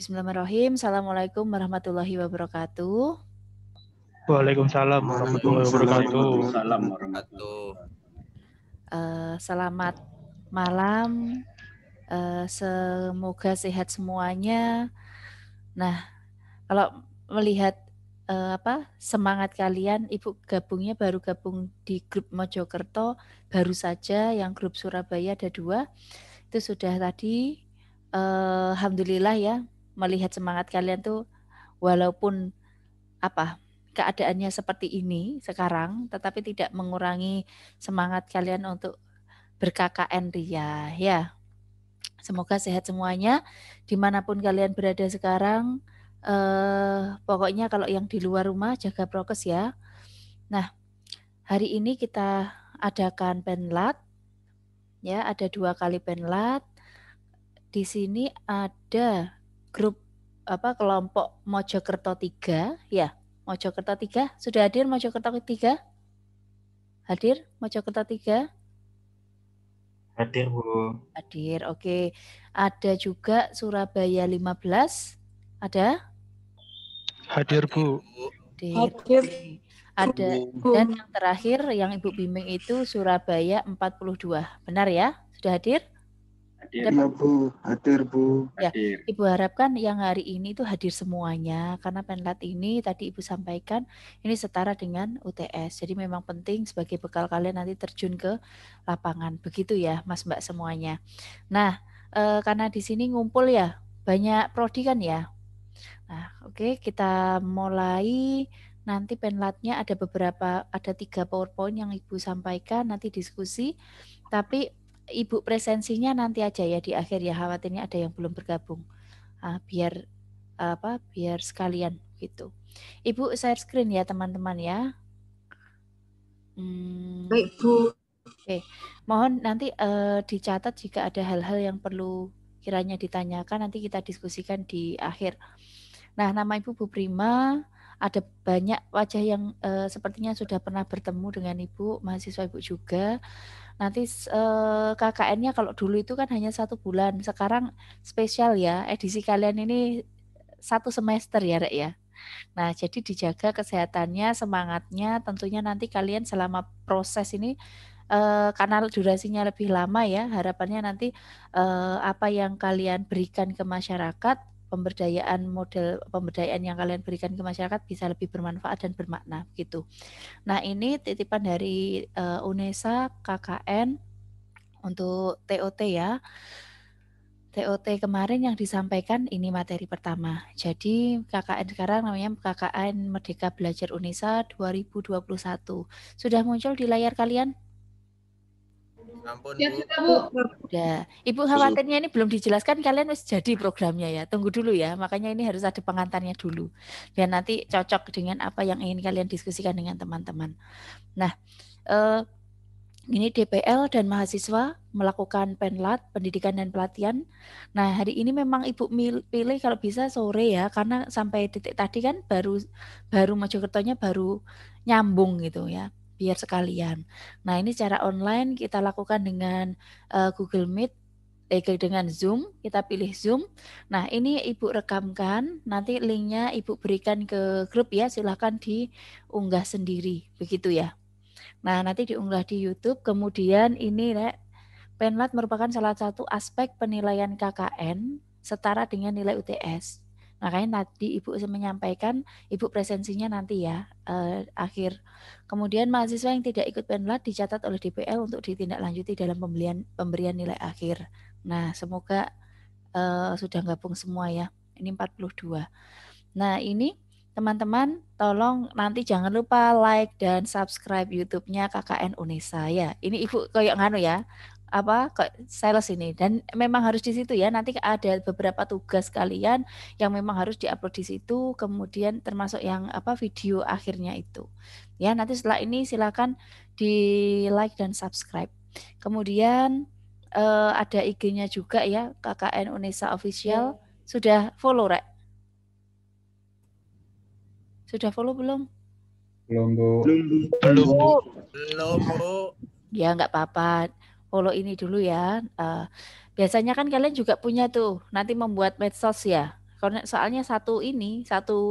Bismillahirrahmanirrahim. Assalamualaikum warahmatullahi wabarakatuh. Waalaikumsalam warahmatullahi wabarakatuh. Selamat malam. Semoga sehat semuanya. Nah, kalau melihat semangat kalian, Ibu baru gabung di grup Mojokerto baru saja, yang grup Surabaya ada 2. Itu sudah tadi. Alhamdulillah ya, melihat semangat kalian tuh, walaupun keadaannya seperti ini sekarang, tetapi tidak mengurangi semangat kalian untuk ber-KKN ria ya. Semoga sehat semuanya dimanapun kalian berada sekarang. Pokoknya kalau yang di luar rumah jaga prokes ya. Nah, hari ini kita adakan penlat ya, ada 2 kali penlat. Di sini ada grup kelompok Mojokerto 3 ya. Mojokerto 3 sudah hadir. Mojokerto 3 hadir. Mojokerto 3 hadir, Bu. Hadir, oke. Ada juga Surabaya 15 ada. Hadir, Bu. Hadir. Ada. Dan yang terakhir yang Ibu bimbing itu Surabaya 42. Benar ya? Sudah hadir? Hadir, ya, Bu. Hadir, Bu. Ya, Ibu harapkan yang hari ini itu hadir semuanya, karena penlat ini tadi Ibu sampaikan ini setara dengan UTS. Jadi memang penting sebagai bekal kalian nanti terjun ke lapangan. Begitu ya, Mas Mbak semuanya. Nah, karena di sini ngumpul ya, banyak prodi kan ya. Nah, oke, kita mulai. Nanti penlatnya ada 3 PowerPoint yang Ibu sampaikan, nanti diskusi. Tapi Ibu presensinya nanti aja ya di akhir ya, khawatirnya ada yang belum bergabung. Biar sekalian gitu. Ibu share screen ya teman-teman ya. Baik, Bu. Oke, mohon nanti dicatat jika ada hal-hal yang perlu kiranya ditanyakan, nanti kita diskusikan di akhir. Nah, nama Ibu Bu Prima. Ada banyak wajah yang sepertinya sudah pernah bertemu dengan Ibu, mahasiswa Ibu juga. Nanti KKN-nya kalau dulu itu kan hanya 1 bulan, sekarang spesial ya, edisi kalian ini 1 semester ya, Rek ya. Nah, jadi dijaga kesehatannya, semangatnya, tentunya nanti kalian selama proses ini karena durasinya lebih lama ya, harapannya nanti apa yang kalian berikan ke masyarakat, model pemberdayaan yang kalian berikan ke masyarakat bisa lebih bermanfaat dan bermakna gitu. Nah, ini titipan dari UNESA KKN untuk TOT ya. TOT kemarin yang disampaikan ini materi pertama. Jadi KKN sekarang namanya KKN Merdeka Belajar UNESA 2021. Sudah muncul di layar kalian? Ampun, Bu. Udah. Ibu khawatirnya ini belum dijelaskan, kalian harus jadi programnya ya. Tunggu dulu ya. Makanya ini harus ada pengantarnya dulu. Biar nanti cocok dengan apa yang ingin kalian diskusikan dengan teman-teman. Nah, ini DPL dan mahasiswa melakukan penlat, pendidikan dan pelatihan. Nah, hari ini memang Ibu pilih kalau bisa sore ya, karena sampai detik tadi kan baru Mojokertonya baru nyambung gitu ya, biar sekalian. Nah, ini secara online kita lakukan dengan Google Meet, dengan Zoom, kita pilih Zoom. Nah, ini Ibu rekamkan, nanti linknya Ibu berikan ke grup ya, silahkan diunggah sendiri, begitu ya. Nah, nanti diunggah di YouTube. Kemudian ini penlat merupakan salah satu aspek penilaian KKN setara dengan nilai UTS. Makanya tadi Ibu menyampaikan, Ibu presensinya nanti ya akhir. Kemudian mahasiswa yang tidak ikut penlat dicatat oleh DPL untuk ditindaklanjuti dalam pemberian nilai akhir. Nah, semoga sudah gabung semua ya. Ini 42. Nah, ini teman-teman, tolong nanti jangan lupa like dan subscribe YouTube-nya KKN UNESA ya. Ini Ibu kayak nganu ya, sales ini, dan memang harus di situ ya. Nanti ada beberapa tugas kalian yang memang harus diupload di situ, kemudian termasuk yang video akhirnya itu. Ya, nanti setelah ini silakan di like dan subscribe. Kemudian ada IG-nya juga ya, KKN UNESA Official. Sudah follow, Rek? Sudah follow belum? Belum, Bu. Belum, Bu. Ya, nggak apa-apa. Follow ini dulu ya. Biasanya kan kalian juga punya tuh, nanti membuat medsos ya. soalnya satu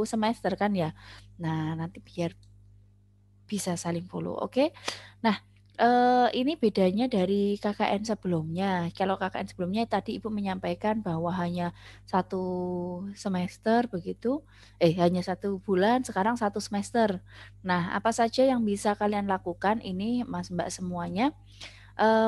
semester kan ya. Nah, nanti biar bisa saling follow. Oke. Nah, ini bedanya dari KKN sebelumnya. Kalau KKN sebelumnya tadi Ibu menyampaikan bahwa hanya 1 semester begitu, hanya 1 bulan, sekarang 1 semester. Nah, apa saja yang bisa kalian lakukan ini Mas Mbak semuanya,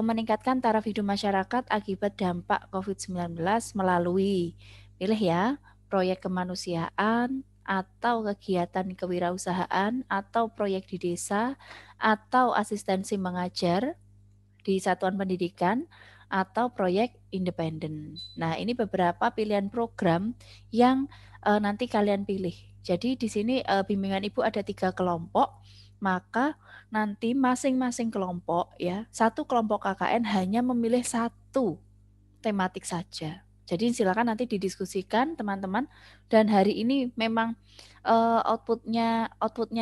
meningkatkan taraf hidup masyarakat akibat dampak COVID-19 melalui, pilih ya, proyek kemanusiaan, atau kegiatan kewirausahaan, atau proyek di desa, atau asistensi mengajar di satuan pendidikan, atau proyek independen. Nah, ini beberapa pilihan program yang nanti kalian pilih. Jadi di sini bimbingan Ibu ada 3 kelompok, maka nanti masing-masing kelompok ya, satu kelompok KKN hanya memilih 1 tematik saja. Jadi silakan nanti didiskusikan teman-teman, dan hari ini memang outputnya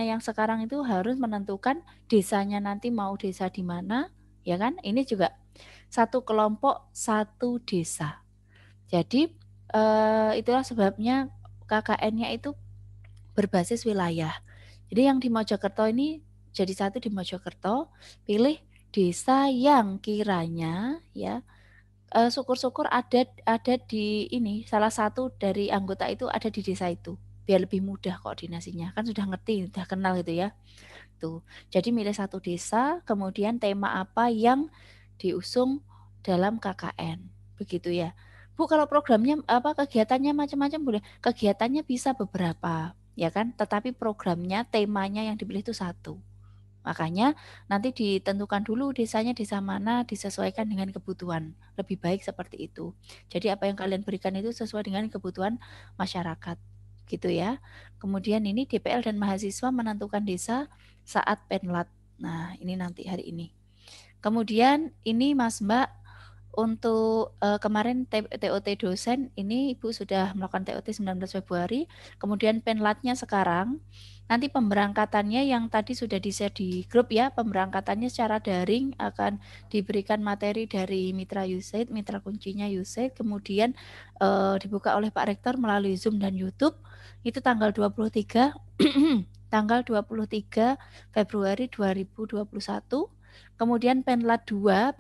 yang sekarang itu harus menentukan desanya nanti mau desa di mana, ya kan? Ini juga 1 kelompok 1 desa. Jadi itulah sebabnya KKN-nya itu berbasis wilayah. Jadi yang di Mojokerto ini jadi 1 di Mojokerto, pilih desa yang kiranya ya syukur-syukur ada di ini, salah satu dari anggota itu ada di desa itu, biar lebih mudah koordinasinya, kan sudah ngerti, sudah kenal gitu ya. Tuh. Jadi milih 1 desa, kemudian tema apa yang diusung dalam KKN, begitu ya. Bu, kalau programnya kegiatannya macam-macam boleh. Kegiatannya bisa beberapa, ya kan? Tetapi programnya, temanya yang dipilih itu 1. Makanya nanti ditentukan dulu desanya desa mana, disesuaikan dengan kebutuhan. Lebih baik seperti itu. Jadi apa yang kalian berikan itu sesuai dengan kebutuhan masyarakat. Gitu ya. Kemudian ini DPL dan mahasiswa menentukan desa saat penlat. Nah, ini nanti hari ini. Kemudian ini Mas Mbak, untuk kemarin TOT dosen ini Ibu sudah melakukan TOT 19 Februari, kemudian penlatnya sekarang. Nanti pemberangkatannya yang tadi sudah di-share di grup ya, pemberangkatannya secara daring akan diberikan materi dari Mitra USAID, mitra kuncinya USAID, kemudian dibuka oleh Pak Rektor melalui Zoom dan YouTube. Itu tanggal 23 tanggal 23 Februari 2021. Kemudian penlat 2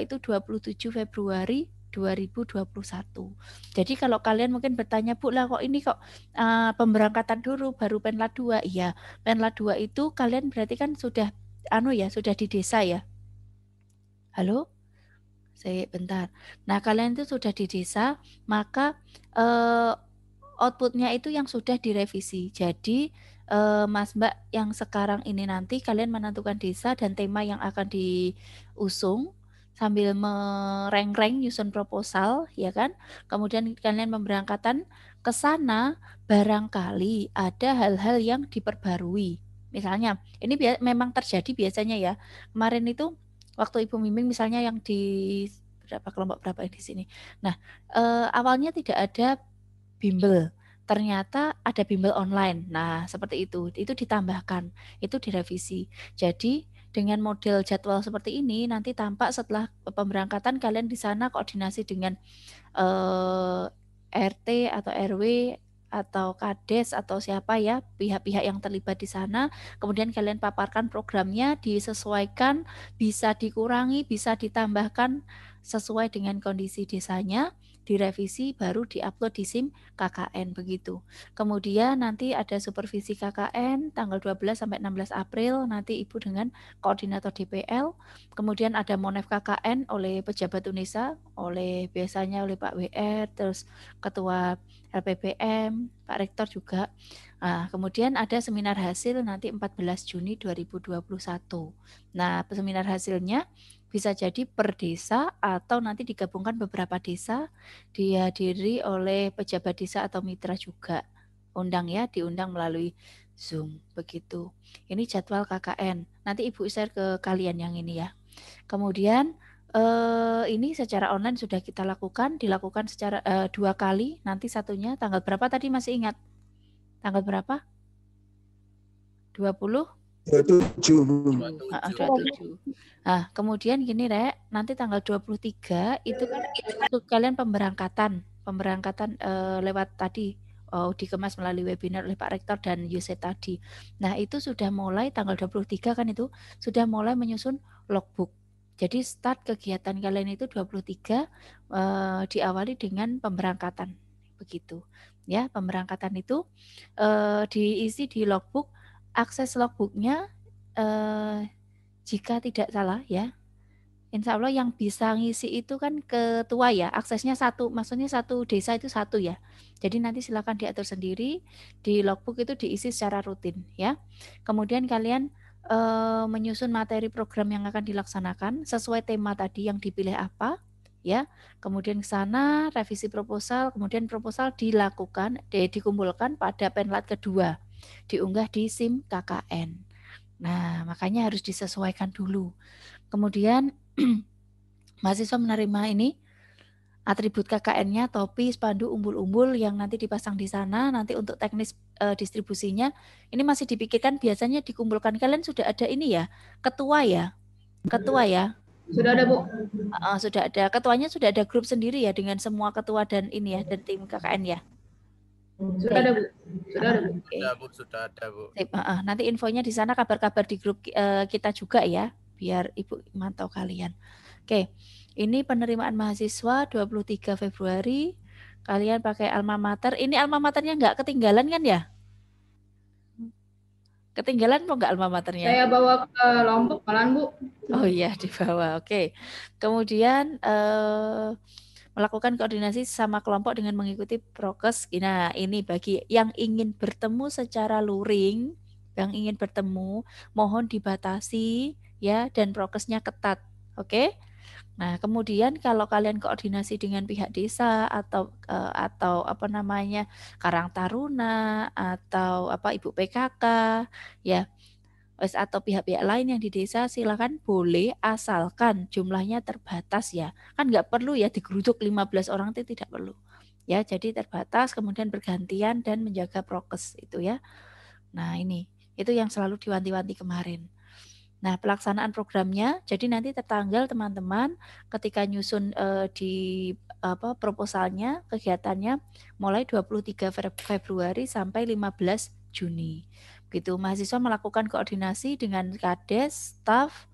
itu 27 Februari 2021. Jadi kalau kalian mungkin bertanya, Bu lah kok ini kok pemberangkatan dulu baru penlat 2. Iya, penlat 2 itu kalian berarti kan sudah sudah di desa ya. Halo? Bentar. Nah, kalian itu sudah di desa, maka outputnya itu yang sudah direvisi. Jadi Mas Mbak yang sekarang ini nanti kalian menentukan desa dan tema yang akan diusung sambil mereng-reng nyusun proposal, ya kan? Kemudian kalian memberangkatan ke sana, barangkali ada hal-hal yang diperbarui. Misalnya, ini memang terjadi biasanya ya. Kemarin itu waktu Ibu Miming misalnya yang di kelompok berapa di sini. Nah, awalnya tidak ada bimbel. Ternyata ada bimbel online. Nah, seperti itu. Itu ditambahkan, itu direvisi. Jadi dengan model jadwal seperti ini nanti tampak setelah pemberangkatan kalian di sana koordinasi dengan RT atau RW atau Kades atau siapa ya, pihak-pihak yang terlibat di sana. Kemudian kalian paparkan programnya, disesuaikan, bisa dikurangi, bisa ditambahkan sesuai dengan kondisi desanya, direvisi, baru diupload di SIM KKN begitu. Kemudian nanti ada supervisi KKN tanggal 12 sampai 16 April, nanti Ibu dengan koordinator DPL. Kemudian ada Monef KKN oleh pejabat UNESA, biasanya oleh Pak WR, terus Ketua LPPM, Pak Rektor juga. Nah, kemudian ada seminar hasil nanti 14 Juni 2021. Nah, seminar hasilnya bisa jadi per desa atau nanti digabungkan beberapa desa, dihadiri oleh pejabat desa atau mitra juga. Diundang melalui Zoom begitu. Ini jadwal KKN. Nanti Ibu share ke kalian yang ini ya. Kemudian ini secara online sudah kita dilakukan secara 2 kali. Nanti satunya tanggal berapa tadi masih ingat? Tanggal berapa? 27. Nah, kemudian gini Rek, nanti tanggal 23 itu kan untuk kalian pemberangkatan. pemberangkatan lewat tadi dikemas melalui webinar oleh Pak Rektor dan Yusef tadi. Nah, itu sudah mulai tanggal 23 kan itu sudah mulai menyusun logbook. Jadi start kegiatan kalian itu 23 diawali dengan pemberangkatan. Begitu. Ya, pemberangkatan itu diisi di logbook. Akses logbooknya jika tidak salah ya, insya Allah yang bisa ngisi itu kan ketua ya, aksesnya satu, maksudnya satu desa itu satu ya. Jadi nanti silakan diatur sendiri, di logbook itu diisi secara rutin ya. Kemudian kalian menyusun materi program yang akan dilaksanakan sesuai tema tadi yang dipilih apa ya. Kemudian ke sana revisi proposal, kemudian proposal dilakukan, dikumpulkan pada penlat kedua, diunggah di SIM KKN. Nah, makanya harus disesuaikan dulu. Kemudian mahasiswa menerima ini atribut KKN-nya, topi, spanduk, umbul-umbul yang nanti dipasang di sana. Nanti untuk teknis distribusinya ini masih dipikirkan, biasanya dikumpulkan. Kalian sudah ada ini ya, ketua ya? Ketua ya? Sudah ada, Bu. Sudah ada. Ketuanya sudah ada grup sendiri ya dengan semua ketua dan ini ya, dan tim KKN ya? Sudah ada, Bu. Sudah ada, Bu. Sudah ada, Bu. Nanti infonya di sana, kabar-kabar di grup kita juga ya, biar Ibu mantau kalian. Oke, ini penerimaan mahasiswa 23 Februari. Kalian pakai alma mater. Ini alma maternya nggak ketinggalan kan ya? Ketinggalan mau nggak alma maternya? Saya bawa ke Lombok malahan, Bu. Oh iya, dibawa. Oke. Kemudian melakukan koordinasi sama kelompok dengan mengikuti prokes. Nah, ini bagi yang ingin bertemu secara luring, yang ingin bertemu, mohon dibatasi ya, dan prokesnya ketat. Oke? Nah, kemudian kalau kalian koordinasi dengan pihak desa atau apa namanya, Karang Taruna atau apa Ibu PKK ya, atau pihak-pihak lain yang di desa, silakan boleh, asalkan jumlahnya terbatas ya. Kan nggak perlu ya digeruduk 15 orang, itu tidak perlu. Ya, jadi terbatas, kemudian bergantian dan menjaga prokes itu ya. Nah, ini itu yang selalu diwanti-wanti kemarin. Nah, pelaksanaan programnya, jadi nanti tertanggal teman-teman ketika nyusun di proposalnya, kegiatannya mulai 23 Februari sampai 15 Juni. Gitu, mahasiswa melakukan koordinasi dengan Kades, staf,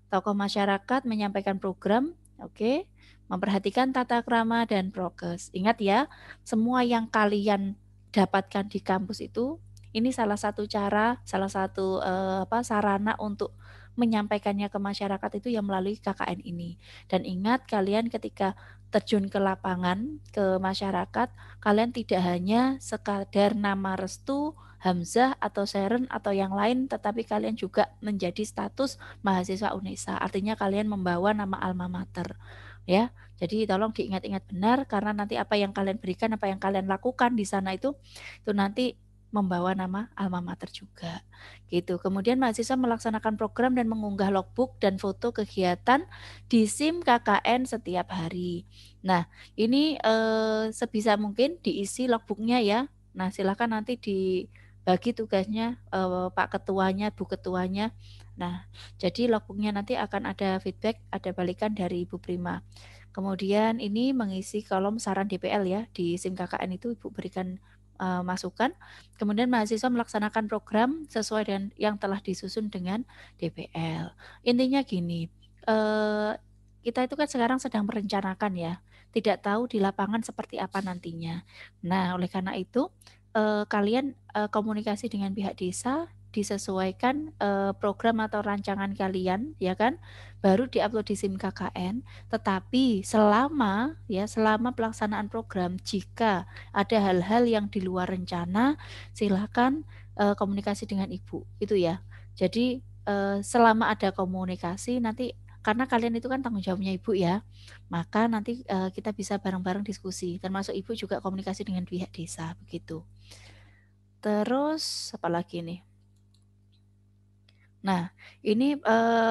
tokoh masyarakat, menyampaikan program, oke, memperhatikan tata krama dan prokes. Ingat ya, semua yang kalian dapatkan di kampus itu, ini salah satu cara, salah satu sarana untuk menyampaikannya ke masyarakat itu yang melalui KKN ini. Dan ingat, kalian ketika terjun ke lapangan, ke masyarakat, kalian tidak hanya sekadar nama restu, Hamzah atau Seren atau yang lain, tetapi kalian juga menjadi status mahasiswa UNESA. Artinya kalian membawa nama alma mater. Ya, jadi tolong diingat-ingat benar, karena nanti apa yang kalian berikan, apa yang kalian lakukan di sana itu nanti membawa nama alma mater juga. Gitu. Kemudian mahasiswa melaksanakan program dan mengunggah logbook dan foto kegiatan di SIM KKN setiap hari. Nah, ini sebisa mungkin diisi logbooknya ya. Nah, silakan nanti dibagi tugasnya Pak Ketuanya, Bu Ketuanya. Nah, jadi logbooknya nanti akan ada feedback, ada balikan dari Ibu Prima. Kemudian ini mengisi kolom saran DPL ya, di SIM KKN itu Ibu berikan masukan. Kemudian mahasiswa melaksanakan program sesuai dengan yang telah disusun dengan DPL. Intinya gini, kita itu kan sekarang sedang merencanakan ya, tidak tahu di lapangan seperti apa nantinya. Nah, oleh karena itu kalian komunikasi dengan pihak desa, disesuaikan program atau rancangan kalian ya kan, baru diupload di SIM KKN. Tetapi selama pelaksanaan program, jika ada hal-hal yang di luar rencana, silakan komunikasi dengan Ibu itu ya. Jadi selama ada komunikasi, nanti karena kalian itu kan tanggung jawabnya Ibu ya, maka nanti kita bisa bareng-bareng diskusi, termasuk Ibu juga komunikasi dengan pihak desa begitu. Terus apa lagi nih? Nah, ini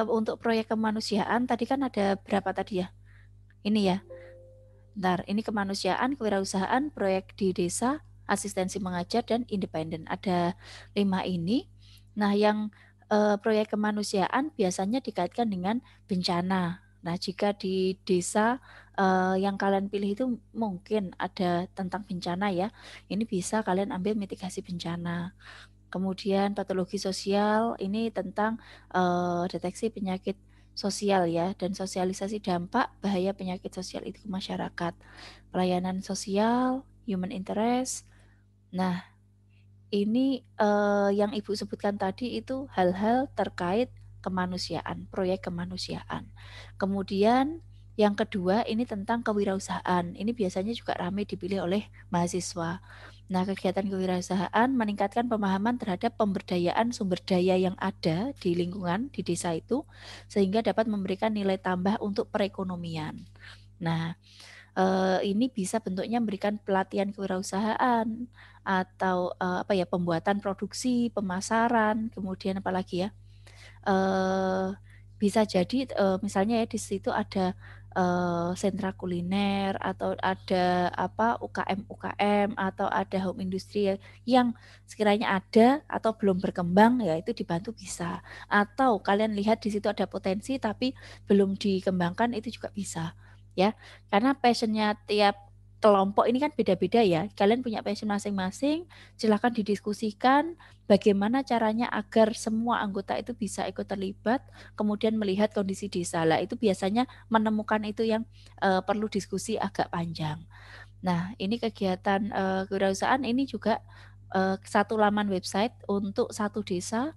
untuk proyek kemanusiaan tadi kan ada berapa tadi ya? Ini ya. Bentar, ini kemanusiaan, kewirausahaan, proyek di desa, asistensi mengajar, dan independen. Ada 5 ini. Nah, yang proyek kemanusiaan biasanya dikaitkan dengan bencana. Nah, jika di desa yang kalian pilih itu mungkin ada tentang bencana ya. Ini bisa kalian ambil mitigasi bencana. Kemudian patologi sosial ini tentang deteksi penyakit sosial ya, dan sosialisasi dampak bahaya penyakit sosial itu ke masyarakat. Pelayanan sosial, human interest. Nah, ini yang Ibu sebutkan tadi itu hal-hal terkait kemanusiaan, proyek kemanusiaan. Kemudian yang kedua ini tentang kewirausahaan. Ini biasanya juga ramai dipilih oleh mahasiswa. Nah, kegiatan kewirausahaan meningkatkan pemahaman terhadap pemberdayaan sumber daya yang ada di lingkungan, di desa itu, sehingga dapat memberikan nilai tambah untuk perekonomian. Nah, ini bisa bentuknya memberikan pelatihan kewirausahaan atau pembuatan produksi, pemasaran, kemudian apalagi ya, bisa jadi misalnya ya di situ ada sentra kuliner atau ada UKM atau ada home industry yang sekiranya ada atau belum berkembang ya itu dibantu bisa, atau kalian lihat di situ ada potensi tapi belum dikembangkan itu juga bisa ya, karena passionnya tiap kelompok ini kan beda-beda ya. Kalian punya passion masing-masing, silakan didiskusikan bagaimana caranya agar semua anggota itu bisa ikut terlibat, kemudian melihat kondisi desa. Lah itu biasanya menemukan itu yang perlu diskusi agak panjang. Nah, ini kegiatan kewirausahaan ini juga satu laman website untuk satu desa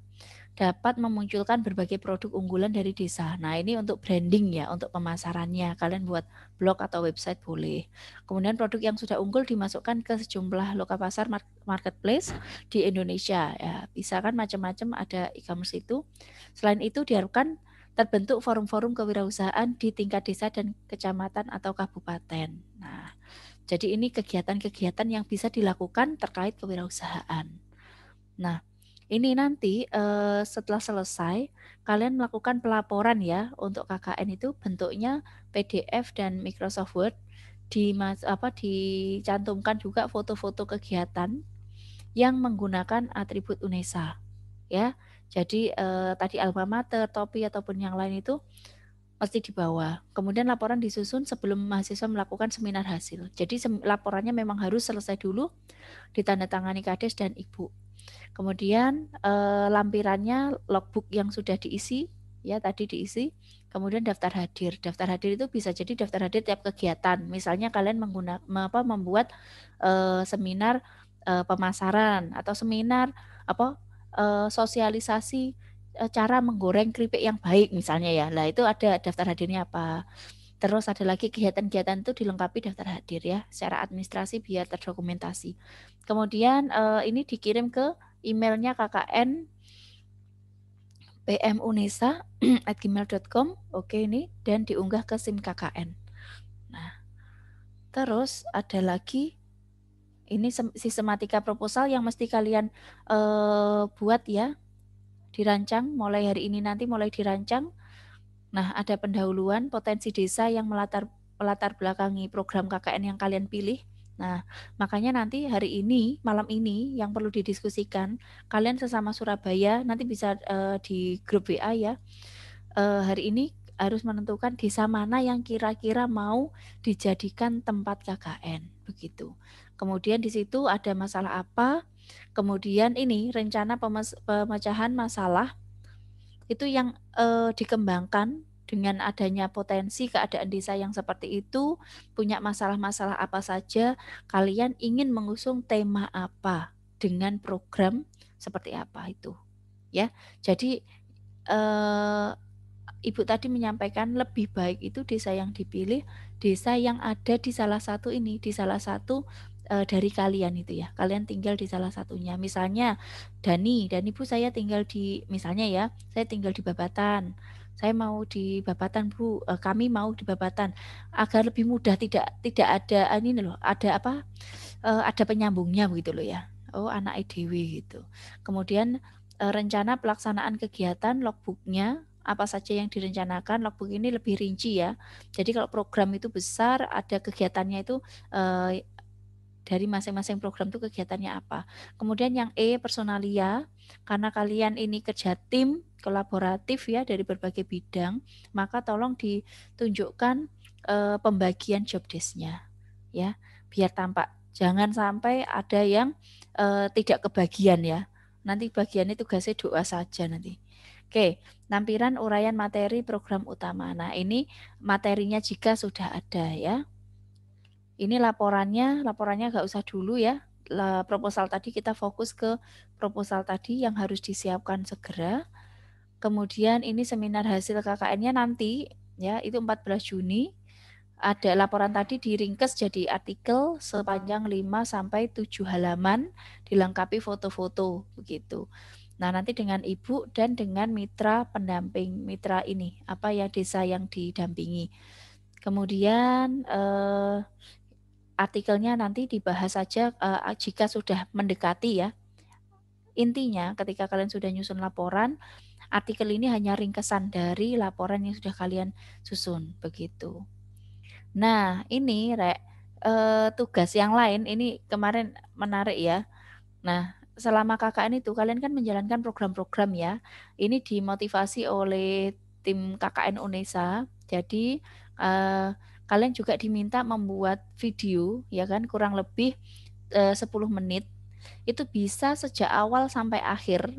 dapat memunculkan berbagai produk unggulan dari desa. Nah, ini untuk branding ya, untuk pemasarannya. Kalian buat blog atau website boleh. Kemudian produk yang sudah unggul dimasukkan ke sejumlah loka pasar marketplace di Indonesia. Ya, bisa kan macam-macam ada e-commerce itu. Selain itu diharapkan terbentuk forum-forum kewirausahaan di tingkat desa dan kecamatan atau kabupaten. Nah, jadi ini kegiatan-kegiatan yang bisa dilakukan terkait kewirausahaan. Nah, ini nanti setelah selesai kalian melakukan pelaporan ya untuk KKN itu bentuknya PDF dan Microsoft Word, dicantumkan juga foto-foto kegiatan yang menggunakan atribut UNESA ya. Jadi tadi alma mater, topi ataupun yang lain itu mesti dibawa. Kemudian laporan disusun sebelum mahasiswa melakukan seminar hasil. Jadi laporannya memang harus selesai dulu, ditandatangani Kades dan Ibu. Kemudian lampirannya logbook yang sudah diisi ya, tadi diisi. Kemudian daftar hadir. Daftar hadir itu bisa jadi daftar hadir tiap kegiatan. Misalnya kalian membuat seminar pemasaran atau seminar sosialisasi cara menggoreng keripik yang baik misalnya ya. Lah itu ada daftar hadirnya apa. Terus ada lagi kegiatan-kegiatan itu dilengkapi daftar hadir ya, secara administrasi biar terdokumentasi. Kemudian ini dikirim ke emailnya KKN pmunesa@gmail.com. Oke, ini dan diunggah ke SIM KKN. Nah, terus ada lagi ini sistematika proposal yang mesti kalian buat ya, dirancang mulai hari ini, nanti mulai dirancang. Nah, ada pendahuluan potensi desa yang melatar belakangi program KKN yang kalian pilih. Nah, makanya nanti hari ini, malam ini yang perlu didiskusikan, kalian sesama Surabaya, nanti bisa di grup WA ya, hari ini harus menentukan desa mana yang kira-kira mau dijadikan tempat KKN, begitu. Kemudian di situ ada masalah apa, kemudian ini rencana pemecahan masalah, itu yang dikembangkan dengan adanya potensi keadaan desa yang seperti itu, punya masalah-masalah apa saja, kalian ingin mengusung tema apa dengan program seperti apa itu ya. Jadi Ibu tadi menyampaikan lebih baik itu desa yang dipilih, desa yang ada di salah satu ini, di salah satu dari kalian itu ya. Kalian tinggal di salah satunya. Misalnya Dani Bu, saya tinggal di, misalnya ya, saya tinggal di Babatan. Saya mau di Babatan Bu, kami mau di Babatan. Agar lebih mudah, tidak ada ini loh, ada apa? Ada penyambungnya begitu loh ya. Oh, anak EDW gitu. Kemudian rencana pelaksanaan kegiatan, logbooknya apa saja yang direncanakan. Logbook ini lebih rinci ya. Jadi kalau program itu besar, ada kegiatannya itu dari masing-masing program itu kegiatannya apa. Kemudian yang personalia, karena kalian ini kerja tim kolaboratif ya dari berbagai bidang, maka tolong ditunjukkan pembagian job desk-nya ya, biar tampak. Jangan sampai ada yang tidak kebagian ya. Nanti bagiannya tugasnya doa saja nanti. Oke, lampiran uraian materi program utama. Nah, ini materinya jika sudah ada ya. Ini laporannya nggak usah dulu ya. Proposal tadi kita fokus ke proposal tadi yang harus disiapkan segera. Kemudian ini seminar hasil KKN-nya nanti ya, itu 14 Juni. Ada laporan tadi diringkes jadi artikel sepanjang 5 sampai 7 halaman dilengkapi foto-foto begitu. Nah, nanti dengan ibu dan dengan mitra pendamping, mitra ini apa ya, desa yang didampingi. Kemudian artikelnya nanti dibahas saja jika sudah mendekati ya. Intinya ketika kalian sudah nyusun laporan, artikel ini hanya ringkesan dari laporan yang sudah kalian susun begitu. Nah, ini tugas yang lain ini kemarin menarik ya. Nah, selama KKN itu kalian kan menjalankan program-program ya. Ini dimotivasi oleh tim KKN UNESA. Jadi kalian juga diminta membuat video ya kan, kurang lebih 10 menit. Itu bisa sejak awal sampai akhir.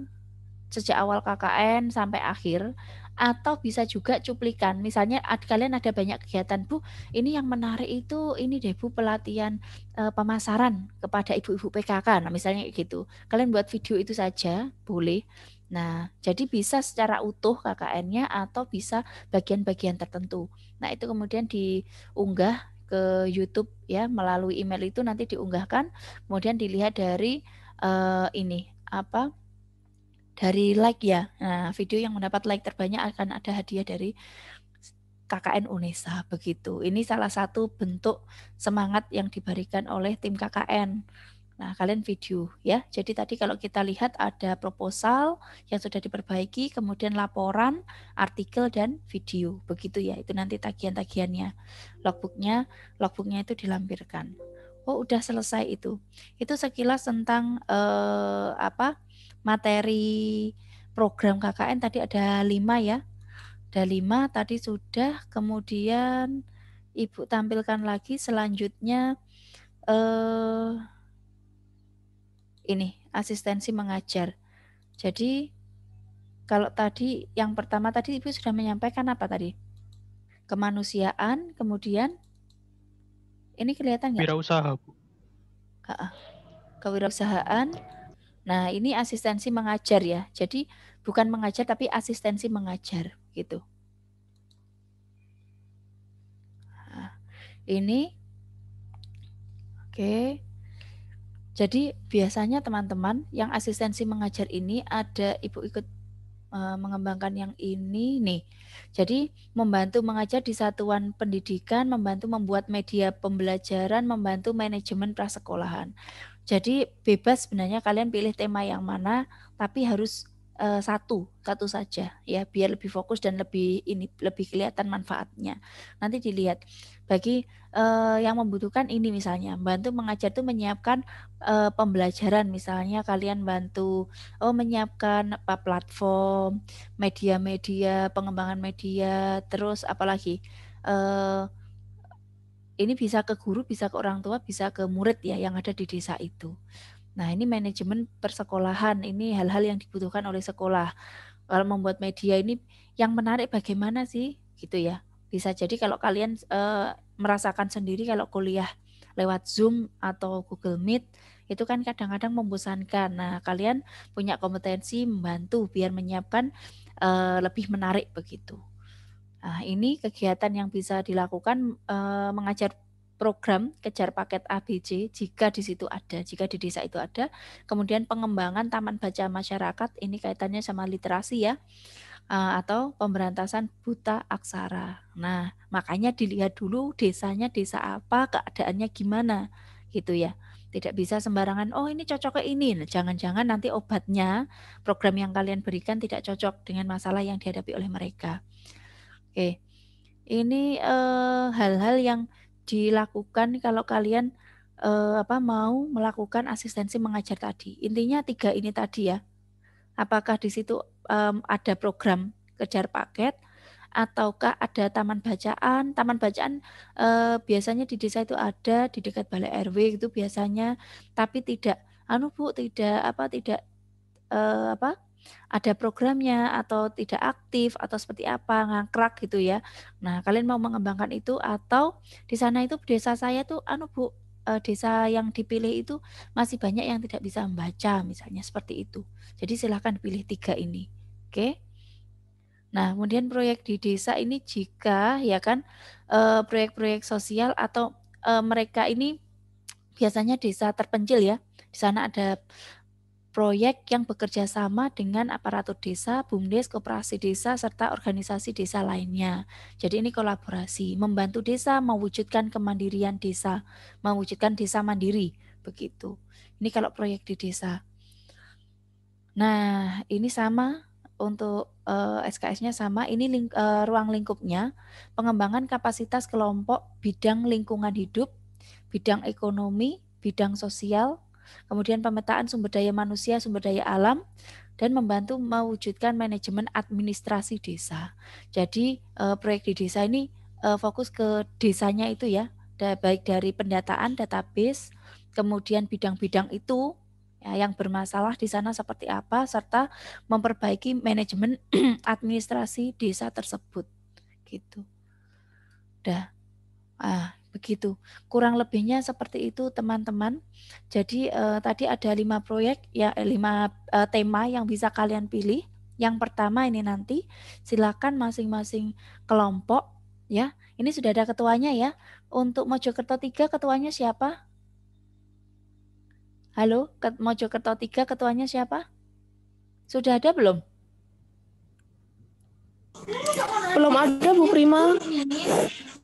Sejak awal KKN sampai akhir, atau bisa juga cuplikan. Misalnya kalian ada banyak kegiatan, Bu, ini yang menarik itu ini deh Bu, pelatihan pemasaran kepada ibu-ibu PKK. Nah, misalnya gitu. Kalian buat video itu saja, boleh. Nah, jadi bisa secara utuh KKN-nya atau bisa bagian-bagian tertentu. Nah, itu kemudian diunggah ke YouTube ya, melalui email itu nanti diunggahkan, kemudian dilihat dari ini apa? Dari like ya. Nah, video yang mendapat like terbanyak akan ada hadiah dari KKN UNESA begitu. Ini salah satu bentuk semangat yang diberikan oleh tim KKN. Nah, kalian video ya. Jadi tadi kalau kita lihat ada proposal yang sudah diperbaiki, kemudian laporan, artikel dan video. Begitu ya. Itu nanti tagihan-tagihannya. Logbooknya itu dilampirkan. Oh, udah selesai itu. Itu sekilas tentang materi program KKN tadi ada 5 ya. Ada 5 tadi sudah, kemudian Ibu tampilkan lagi selanjutnya ini asistensi mengajar. Jadi kalau tadi yang pertama tadi Ibu sudah menyampaikan apa tadi? Kemanusiaan, kemudian ini kelihatan nggak? Wirausaha, Bu. Kewirausahaan. Nah, ini asistensi mengajar ya. Jadi bukan mengajar tapi asistensi mengajar gitu. Nah, ini oke. Jadi biasanya teman-teman yang asistensi mengajar ini ada Ibu ikut mengembangkan yang ini nih. Jadi membantu mengajar di satuan pendidikan, membantu membuat media pembelajaran, membantu manajemen prasekolahan. Jadi bebas sebenarnya kalian pilih tema yang mana, tapi harus satu saja ya, biar lebih fokus dan lebih kelihatan manfaatnya. Nanti dilihat bagi yang membutuhkan ini misalnya, bantu mengajar itu menyiapkan pembelajaran, misalnya kalian bantu menyiapkan platform, media-media, pengembangan media, terus apalagi ini bisa ke guru, bisa ke orang tua, bisa ke murid ya yang ada di desa itu. Nah, ini manajemen persekolahan, ini hal-hal yang dibutuhkan oleh sekolah. Kalau membuat media ini yang menarik bagaimana sih gitu ya. Bisa jadi kalau kalian merasakan sendiri kalau kuliah lewat Zoom atau Google Meet itu kan kadang-kadang membosankan. Nah, kalian punya kompetensi membantu biar menyiapkan lebih menarik begitu. Nah, ini kegiatan yang bisa dilakukan mengajar program kejar paket ABC jika di situ ada, jika di desa itu ada. Kemudian pengembangan taman baca masyarakat, ini kaitannya sama literasi ya, atau pemberantasan buta aksara. Nah, makanya dilihat dulu desanya desa apa, keadaannya gimana gitu ya. Tidak bisa sembarangan, oh ini cocok ke ini. Nah, jangan-jangan nanti obatnya program yang kalian berikan tidak cocok dengan masalah yang dihadapi oleh mereka. Oke, ini hal-hal yang dilakukan kalau kalian mau melakukan asistensi mengajar tadi. Intinya 3 ini tadi ya. Apakah di situ ada program kejar paket ataukah ada taman bacaan. Taman bacaan biasanya di desa itu ada di dekat balai RW itu biasanya, tapi tidak tidak ada programnya atau tidak aktif atau seperti apa, ngangkrak gitu ya. Nah, kalian mau mengembangkan itu atau di sana itu desa saya tuh Bu, desa yang dipilih itu masih banyak yang tidak bisa membaca misalnya seperti itu. Jadi silahkan pilih 3 ini. Oke. Nah, kemudian proyek di desa ini jika ya kan proyek-proyek sosial atau mereka ini biasanya desa terpencil ya. Di sana ada proyek yang bekerja sama dengan aparatur desa, BUMDes, koperasi desa, serta organisasi desa lainnya. Jadi ini kolaborasi, membantu desa mewujudkan kemandirian desa, mewujudkan desa mandiri, begitu. Ini kalau proyek di desa. Nah, ini sama untuk SKS-nya sama, ini ruang lingkupnya, pengembangan kapasitas kelompok bidang lingkungan hidup, bidang ekonomi, bidang sosial, kemudian pemetaan sumber daya manusia, sumber daya alam, dan membantu mewujudkan manajemen administrasi desa. Jadi proyek di desa ini fokus ke desanya itu ya, baik dari pendataan database, kemudian bidang-bidang itu ya, yang bermasalah di sana seperti apa, serta memperbaiki manajemen administrasi desa tersebut. Gitu. Dah. Begitu. Kurang lebihnya seperti itu teman-teman. Jadi tadi ada 5 proyek ya 5 tema yang bisa kalian pilih. Yang pertama ini nanti silakan masing-masing kelompok ya. Ini sudah ada ketuanya ya. Untuk Mojokerto 3 ketuanya siapa? Halo, Mojokerto 3 ketuanya siapa? Sudah ada belum? Belum ada Bu Prima.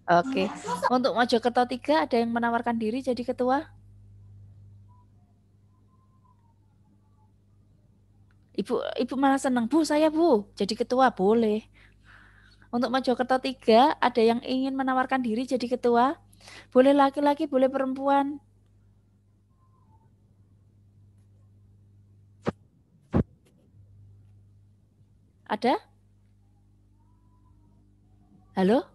Oke. Untuk Mojokerto 3 ada yang menawarkan diri jadi ketua? Ibu malah senang, Bu, saya Bu, jadi ketua boleh. Untuk Mojokerto 3 ada yang ingin menawarkan diri jadi ketua? Boleh laki-laki, boleh perempuan. Ada? Halo?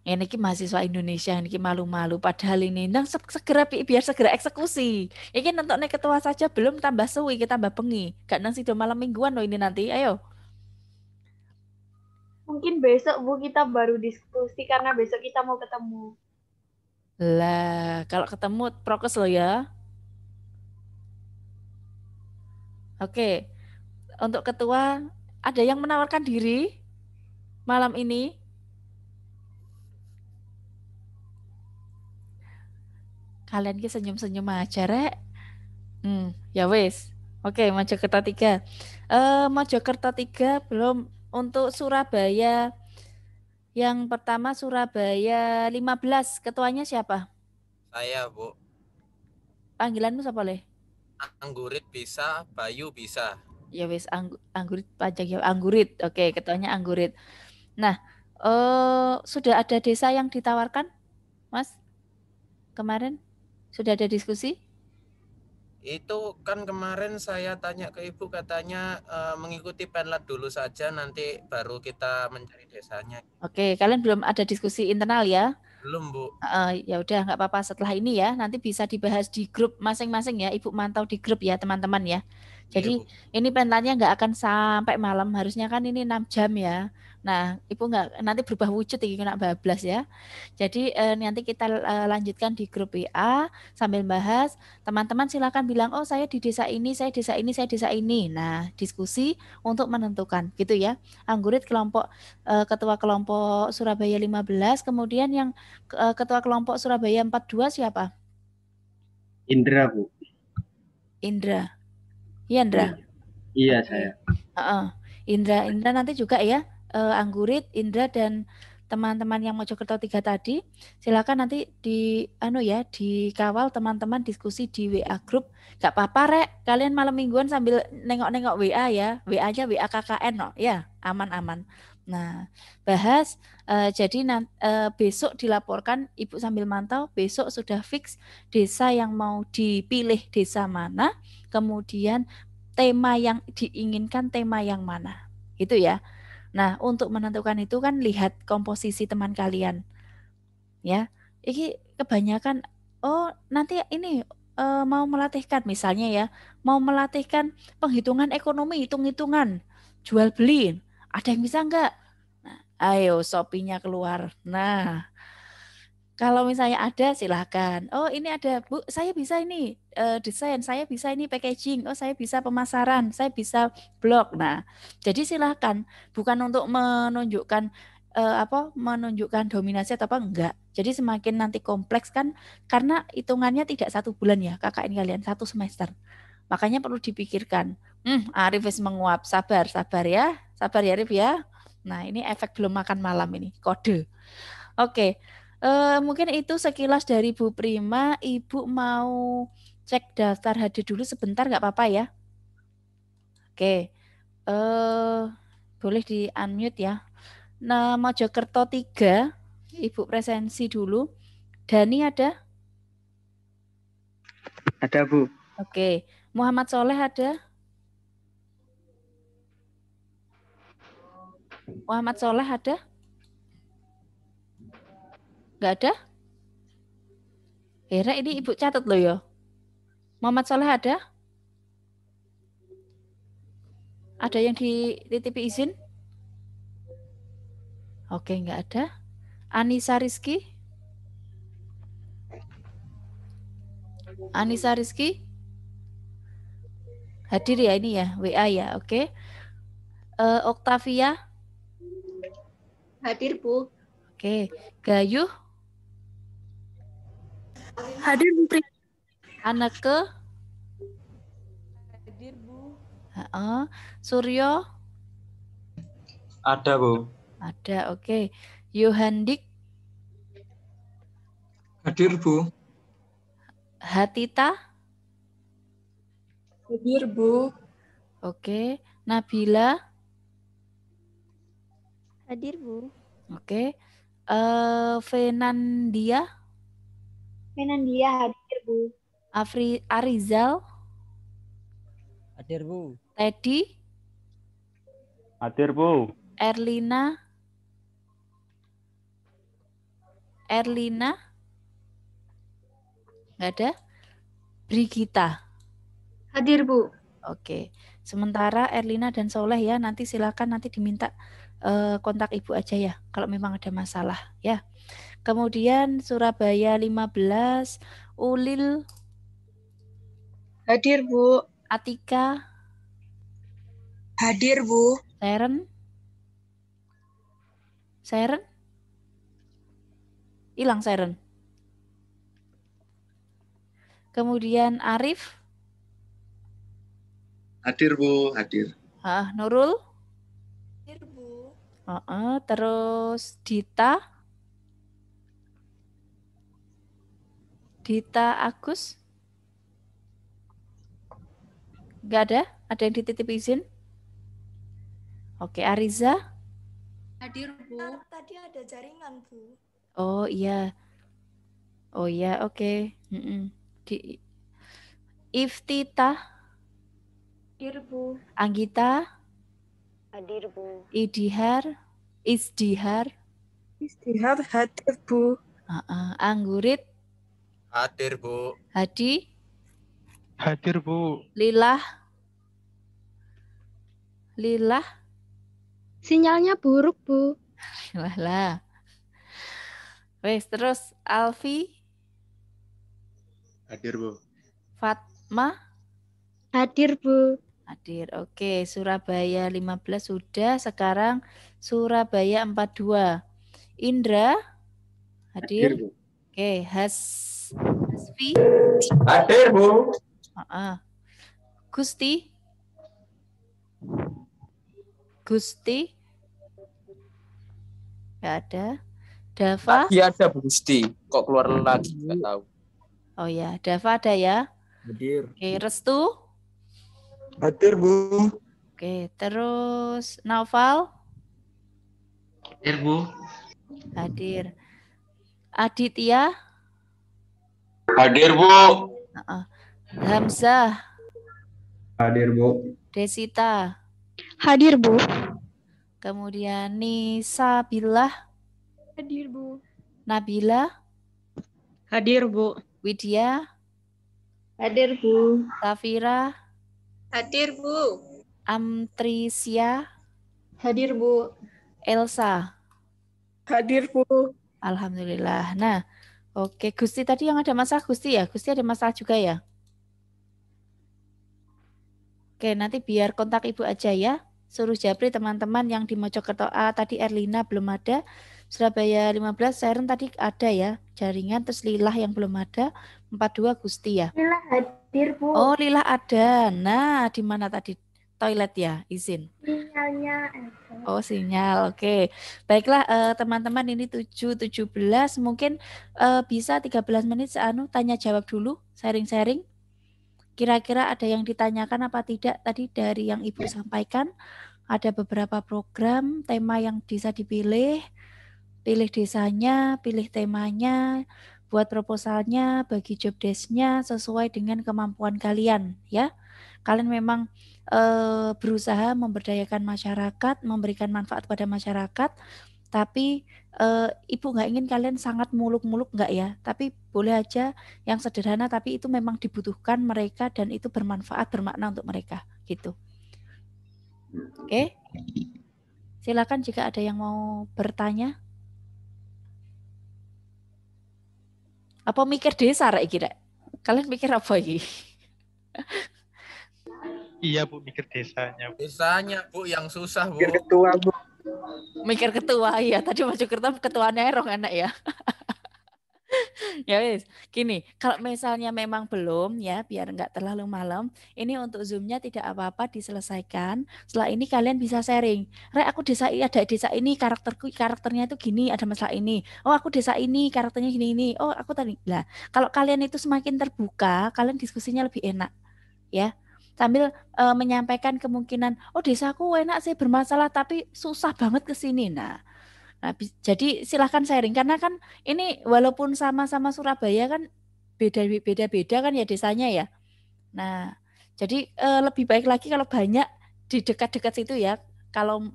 Ini mahasiswa Indonesia ini malu-malu padahal ini nang segera biar segera eksekusi. Ini nentoknya ketua saja belum tambah suwi kita tambah bengi. Gak nang sido malam mingguan loh ini nanti. Ayo. Mungkin besok Bu kita baru diskusi karena besok kita mau ketemu. Lah, kalau ketemu prokes lo ya. Oke. Untuk ketua ada yang menawarkan diri malam ini? Kalian ki senyum-senyum aja, Rek. Ya wes. Oke, Mojokerto 3. Mojokerto 3 belum. Untuk Surabaya yang pertama Surabaya 15. Ketuanya siapa? Saya, Bu. Panggilanmu siapa, Le? Anggurit bisa, Bayu bisa. Ya wes, Anggurit pajak ya. Anggurit. Oke, ketuanya Anggurit. Nah, sudah ada desa yang ditawarkan, Mas? Kemarin sudah ada diskusi? Itu kan kemarin saya tanya ke Ibu katanya mengikuti penlat dulu saja nanti baru kita mencari desanya. Oke, kalian belum ada diskusi internal ya? Belum, Bu. Ya udah nggak apa-apa setelah ini ya, nanti bisa dibahas di grup masing-masing ya. Ibu mantau di grup ya teman-teman ya. Jadi ini penlatnya nggak akan sampai malam, harusnya kan ini 6 jam ya. Nah, Ibu nggak nanti berubah wujud ini kena bablas ya. Jadi nanti kita lanjutkan di grup WA sambil bahas. Teman-teman silakan bilang, oh saya di desa ini, saya desa ini, saya desa ini. Nah, diskusi untuk menentukan gitu ya. Anggurit kelompok ketua kelompok Surabaya 15, kemudian yang ketua kelompok Surabaya 42 siapa? Indra, Bu. Indra. Iya, Indra. Iya, saya. Indra nanti juga ya. Anggurit, Indra dan teman-teman yang Mojokerto 3 tadi, silakan nanti dikawal teman-teman diskusi di WA grup. Gak apa-apa, Rek. Kalian malam mingguan sambil nengok-nengok WA ya. WA-nya WA KKN no. Ya, aman-aman. Nah, bahas jadi besok dilaporkan, Ibu sambil mantau, besok sudah fix desa yang mau dipilih desa mana, kemudian tema yang diinginkan tema yang mana. Gitu ya. Nah, untuk menentukan itu kan lihat komposisi teman kalian. Ya. Ini kebanyakan nanti ini mau melatihkan misalnya ya, mau melatihkan penghitungan ekonomi, hitung-hitungan, jual beli. Ada yang bisa enggak? Nah, ayo Shopee-nya keluar. Nah, kalau misalnya ada silahkan. Oh ini ada Bu, saya bisa ini desain, saya bisa ini packaging, oh saya bisa pemasaran, saya bisa blog. Nah, jadi silahkan. Bukan untuk menunjukkan menunjukkan dominasi atau apa enggak. Jadi semakin nanti kompleks kan, karena hitungannya tidak 1 bulan ya KKN kalian, 1 semester. Makanya perlu dipikirkan. Arif wis menguap, sabar ya Arif ya. Nah ini efek belum makan malam ini, kode. Oke. Mungkin itu sekilas dari Bu Prima. Ibu mau cek daftar hadir dulu sebentar nggak apa-apa ya? Oke. Boleh di unmute ya. Nah, Mojokerto 3, Ibu presensi dulu. Dani ada? Ada, Bu. Oke. Muhammad Soleh ada? Muhammad Soleh ada? Nggak ada? Hera ini Ibu catat loh ya. Muhammad Soleh ada? Ada yang dititipi izin? Oke, nggak ada. Anissa Rizky? Anissa Rizky? Hadir ya ini ya, WA ya, oke. Octavia? Hadir, Bu. Oke. Gayuh? Hadir Bu Pri. Aneke? Hadir Bu. Suryo? Ada, Bu. Ada, oke. Yohandik? Hadir, Bu. Hatita? Hadir Bu. Oke. Nabila? Hadir Bu. Oke. Fenandia? Fenandia hadir, Bu. Arizal? Hadir Bu. Teddy? Hadir Bu. Erlina? Nggak ada? Brigita? Hadir, Bu. Oke. Sementara Erlina dan Soleh ya, nanti silakan nanti diminta kontak Ibu aja ya, kalau memang ada masalah ya. Kemudian Surabaya 15, Ulil. Hadir Bu. Atika. Hadir Bu. Seren? Hilang Seren. Kemudian Arif. Hadir Bu, hadir. Nurul. Hadir Bu. Terus Dita. Dita Agus. Nggak ada? Ada yang dititip izin? Oke, Ariza. Hadir Bu. Tadi ada jaringan Bu. Oh iya, oke. Iftita. Hadir, Bu. Anggita. Hadir, Bu. Isdihar. Istihar hadir Bu. Anggurit. Hadir Bu. Hadi. Hadir Bu. Lilah. Sinyalnya buruk Bu. Lah. Wes, terus Alfi. Hadir Bu. Fatma. Hadir Bu. Hadir. Oke, Surabaya 15 sudah. Sekarang Surabaya 42. Indra. Hadir. Bu. Oke, Hasfi. Hadir Bu. Gusti. Nggak ada. Dava. Tadi ada Bu Gusti, kok keluar lagi nggak tahu. Oh ya, Dava ada ya. Hadir. Oke, Restu. Hadir Bu. Oke, terus Naufal. Hadir Bu. Hadir. Aditya. Hadir Bu. Hamzah. Hadir Bu. Desita. Hadir Bu. Kemudian Nisa Billah, Hadir, Bu. Nabila, Hadir, Bu. Widya, Hadir, Bu. Safira, Hadir, Bu. Amtrisia, Hadir, Bu. Elsa. Hadir, Bu. Alhamdulillah. Nah, oke, Gusti tadi yang ada masalah Gusti ya? Gusti ada masalah juga ya? Oke, nanti biar kontak Ibu aja ya. Suruh Japri teman-teman yang di Mojokerto A tadi Erlina belum ada. Surabaya 15 Sharon tadi ada ya. Jaringan terus Lilah yang belum ada. 42 Gusti ya. Lila hadir, Bu. Oh, Lilah ada. Nah, di mana tadi? Toilet ya, izin. Sinyalnya ada. Oh, sinyal. Oke. Baiklah teman-teman ini 7:17 mungkin bisa 13 menit tanya jawab dulu, sharing-sharing. Kira-kira ada yang ditanyakan apa tidak tadi dari yang Ibu sampaikan? Ada beberapa program, tema yang bisa dipilih, pilih desanya, pilih temanya, buat proposalnya, bagi job desk-nya sesuai dengan kemampuan kalian ya. Kalian memang berusaha memberdayakan masyarakat, memberikan manfaat pada masyarakat, tapi Ibu nggak ingin kalian sangat muluk-muluk nggak ya, tapi boleh aja yang sederhana tapi itu memang dibutuhkan mereka dan itu bermanfaat, bermakna untuk mereka gitu. Oke, silakan jika ada yang mau bertanya. Apa mikir desa rek kira? Kalian mikir apa ini? Iya Bu, mikir desanya. Desanya Bu yang susah Bu. Mikir ketua Bu. Mikir ketua ya. Tadi Mojokerto ketuanya Erong enak ya. Ya wis, gini, kalau misalnya memang belum ya, biar nggak terlalu malam, ini untuk Zoom-nya tidak apa-apa diselesaikan. Setelah ini kalian bisa sharing. Rek, aku ada desa ini, karakternya itu gini, ada masalah ini. Oh, aku desa ini, karakternya gini. Oh, aku tadi. Lah, kalau kalian itu semakin terbuka, kalian diskusinya lebih enak. Ya. Sambil menyampaikan kemungkinan, oh desaku enak sih bermasalah tapi susah banget ke sini. Nah, jadi silahkan sharing karena kan ini walaupun sama-sama Surabaya kan beda-beda kan ya desanya ya. Nah, jadi lebih baik lagi kalau banyak di dekat-dekat situ ya. Kalau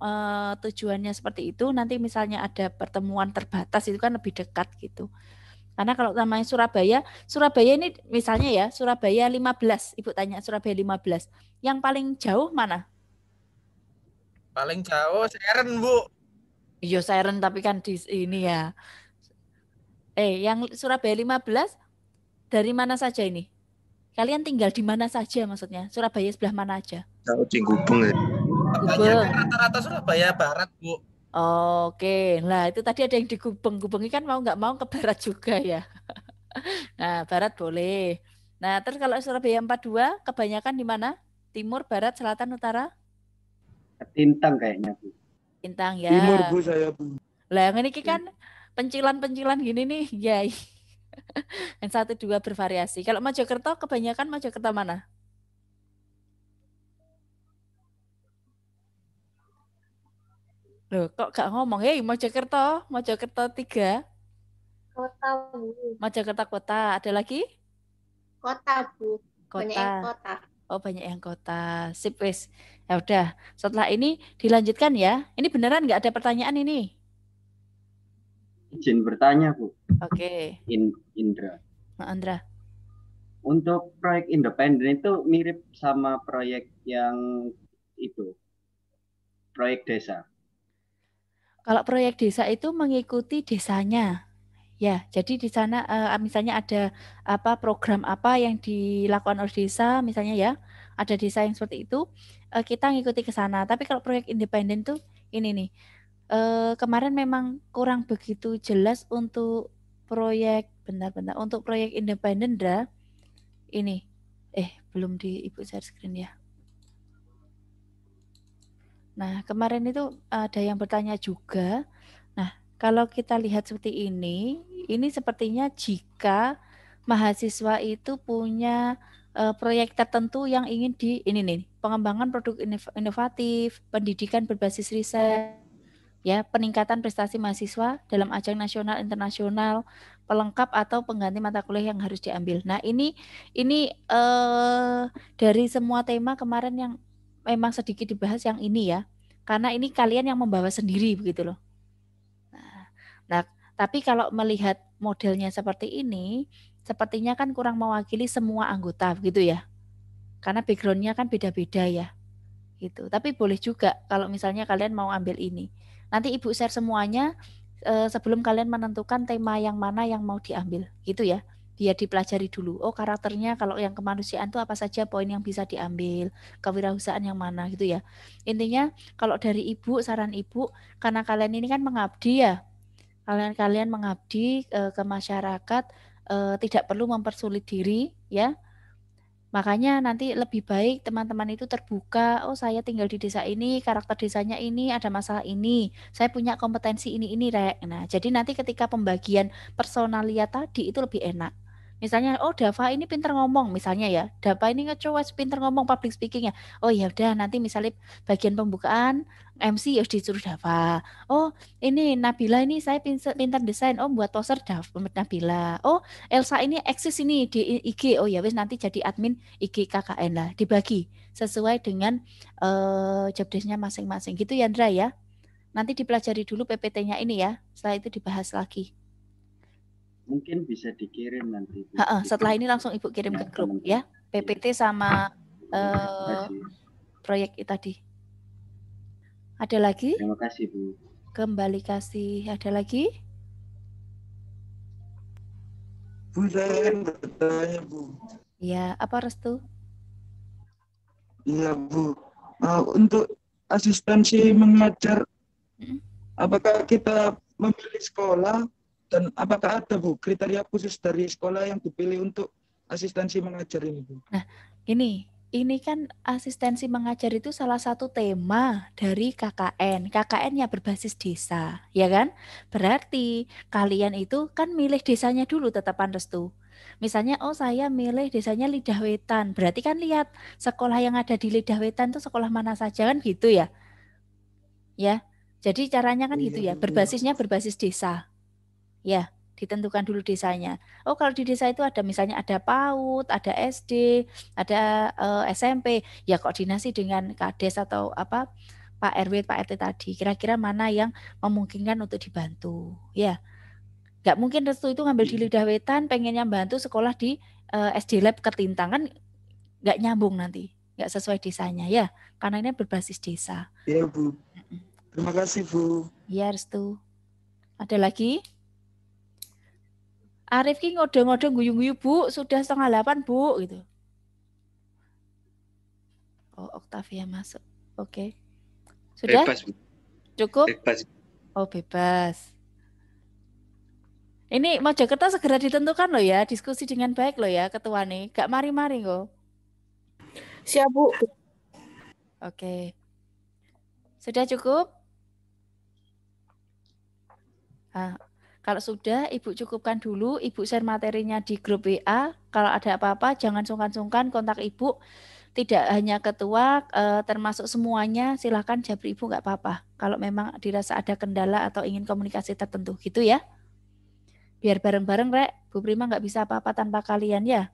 tujuannya seperti itu nanti misalnya ada pertemuan terbatas itu kan lebih dekat gitu. Karena kalau namanya Surabaya ini misalnya ya, Surabaya 15. Ibu tanya Surabaya 15. Yang paling jauh mana? Paling jauh Sharon Bu. Iya Sharon tapi kan di ini ya. Yang Surabaya 15 dari mana saja ini? Kalian tinggal di mana saja maksudnya? Surabaya sebelah mana aja? Tahu di Gubeng ya. Kebanyakan rata-rata Surabaya Barat Bu. Oke, nah itu tadi ada yang di Gubeng. Gubeng ini kan mau nggak mau ke barat juga ya. Nah, barat boleh. Nah, terus kalau Surabaya 42 kebanyakan di mana? Timur, barat, selatan, utara? Tintang kayaknya Bu. Tintang ya. Timur Bu saya Bu. Lah yang ini kan pencilan-pencilan gini nih, ya. Yang 1, 2 bervariasi. Kalau Mojokerto kebanyakan Mojokerto mana? Loh, kok gak ngomong? Hei, Mojokerto 3. Kota, Bu. Mojokerto kota. Ada lagi? Kota, Bu. Kota. Banyak yang kota. Oh, banyak yang kota. Sip, wis. Ya udah, setelah ini dilanjutkan ya. Ini beneran nggak ada pertanyaan ini? Izin bertanya Bu. Oke. Indra. Andra. Untuk proyek independen itu mirip sama proyek yang itu. Proyek desa. Kalau proyek desa itu mengikuti desanya. Ya, jadi di sana misalnya ada program apa yang dilakukan oleh desa misalnya ya. Ada desa yang seperti itu, kita ngikuti ke sana. Tapi kalau proyek independen tuh ini nih. Kemarin memang kurang begitu jelas untuk proyek untuk proyek independen ini. Belum di Ibu share screen ya. Nah, kemarin itu ada yang bertanya juga. Nah, kalau kita lihat seperti ini sepertinya jika mahasiswa itu punya proyek tertentu yang ingin pengembangan produk inovatif, pendidikan berbasis riset, ya, peningkatan prestasi mahasiswa dalam ajang nasional internasional, pelengkap atau pengganti mata kuliah yang harus diambil. Nah, ini dari semua tema kemarin yang memang sedikit dibahas yang ini ya. Karena ini kalian yang membawa sendiri begitu loh. Nah, tapi kalau melihat modelnya seperti ini, sepertinya kan kurang mewakili semua anggota begitu ya. Karena background-nya kan beda-beda ya. Gitu. Tapi boleh juga kalau misalnya kalian mau ambil ini. Nanti Ibu share semuanya sebelum kalian menentukan tema yang mana yang mau diambil. Gitu ya. Biar dipelajari dulu. Oh, karakternya kalau yang kemanusiaan itu apa saja poin yang bisa diambil, kewirausahaan yang mana gitu ya. Intinya kalau dari Ibu, saran Ibu, karena kalian ini kan mengabdi ya. Kalian mengabdi ke masyarakat, tidak perlu mempersulit diri ya. Makanya nanti lebih baik teman-teman itu terbuka, oh saya tinggal di desa ini, karakter desanya ini, ada masalah ini, saya punya kompetensi ini, Rek. Nah, jadi nanti ketika pembagian personalia tadi itu lebih enak. Misalnya, oh Dava ini pinter ngomong, misalnya ya, Dava ini ngecowes pinter ngomong public speaking ya. Oh ya udah nanti misalnya bagian pembukaan MC ya disuruh Dava. Oh ini Nabila ini saya pinter desain, oh buat poster Nabila. Oh Elsa ini eksis ini di IG, oh ya wis nanti jadi admin IG KKN lah, dibagi sesuai dengan job desk-nya masing-masing gitu ya Andra ya. Nanti dipelajari dulu PPT-nya ini ya, setelah itu dibahas lagi. Mungkin bisa dikirim nanti. Setelah ini langsung Ibu kirim ke grup ya, PPT sama proyek tadi. Ada lagi? Terima kasih Bu. Kembali kasih. Ada lagi? Bu, saya bertanya Bu. Ya, apa Restu? Iya Bu. Untuk asistensi mengajar, apakah kita memilih sekolah? Dan apakah ada Bu kriteria khusus dari sekolah yang dipilih untuk asistensi mengajar ini Bu? Nah, ini kan asistensi mengajar itu salah satu tema dari KKN. KKN-nya berbasis desa, ya kan? Berarti kalian itu kan milih desanya dulu tetapan Restu. Misalnya, oh saya milih desanya Lidah Wetan. Berarti kan lihat sekolah yang ada di Lidah Wetan itu sekolah mana saja kan gitu ya? Ya, jadi caranya kan gitu ya. Berbasisnya berbasis desa. Ya, ditentukan dulu desanya. Oh, kalau di desa itu ada misalnya ada PAUD, ada SD, ada SMP, ya koordinasi dengan Kades atau apa Pak RW, Pak RT tadi. Kira-kira mana yang memungkinkan untuk dibantu. Ya, nggak mungkin Restu itu ngambil di Lidah Wetan, pengennya bantu sekolah di SD Lab Ketintang kan nggak nyambung nanti, nggak sesuai desanya ya, karena ini berbasis desa. Iya Bu. Terima kasih Bu. Iya Restu. Ada lagi? Arif ki ngode-ngode guyu-guyu Bu, sudah 7:30 Bu gitu. Oh, Octavia masuk. Oke. Sudah? Bebas Bu. Cukup? Bebas. Oh, bebas. Ini Mojokerto segera ditentukan loh ya, diskusi dengan baik loh ya ketua nih. Gak mari-mari kok. Siap Bu. Oke. Sudah cukup? Kalau sudah, Ibu cukupkan dulu. Ibu share materinya di grup WA. Kalau ada apa-apa, jangan sungkan-sungkan kontak Ibu. Tidak hanya ketua, termasuk semuanya. Silakan japri Ibu, nggak apa-apa. Kalau memang dirasa ada kendala atau ingin komunikasi tertentu, gitu ya. Biar bareng-bareng, Rek. Bu Prima nggak bisa apa-apa tanpa kalian ya.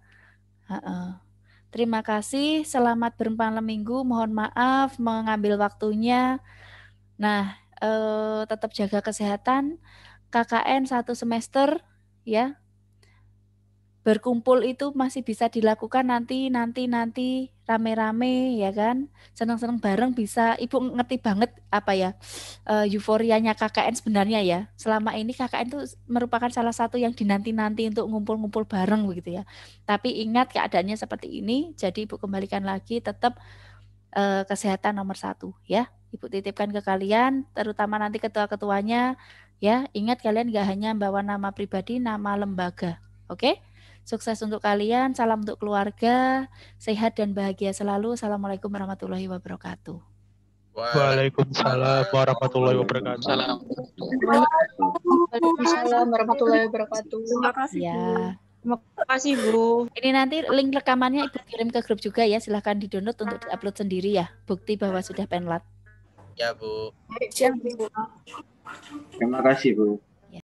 Terima kasih. Selamat bermalam minggu. Mohon maaf mengambil waktunya. Nah, tetap jaga kesehatan. KKN 1 semester ya. Berkumpul itu masih bisa dilakukan nanti rame-rame ya kan. Senang-senang bareng bisa. Ibu ngerti banget apa ya euforianya KKN sebenarnya ya. Selama ini KKN itu merupakan salah satu yang dinanti-nanti untuk ngumpul-ngumpul bareng begitu ya. Tapi ingat keadaannya seperti ini, jadi Ibu kembalikan lagi tetap kesehatan nomor 1 ya. Ibu titipkan ke kalian, terutama nanti ketua-ketuanya. Ya, ingat kalian gak hanya bawa nama pribadi, nama lembaga. Oke? Sukses untuk kalian, salam untuk keluarga, sehat dan bahagia selalu. Assalamualaikum warahmatullahi wabarakatuh. Waalaikumsalam warahmatullahi wabarakatuh. Waalaikumsalam warahmatullahi wabarakatuh. Terima kasih Bu. Ya. Terima kasih Bu. Ini nanti link rekamannya Ibu kirim ke grup juga ya. Silahkan di-download untuk di-upload sendiri ya. Bukti bahwa sudah penlat. Ya Bu. Siap Bu. Terima kasih Bu.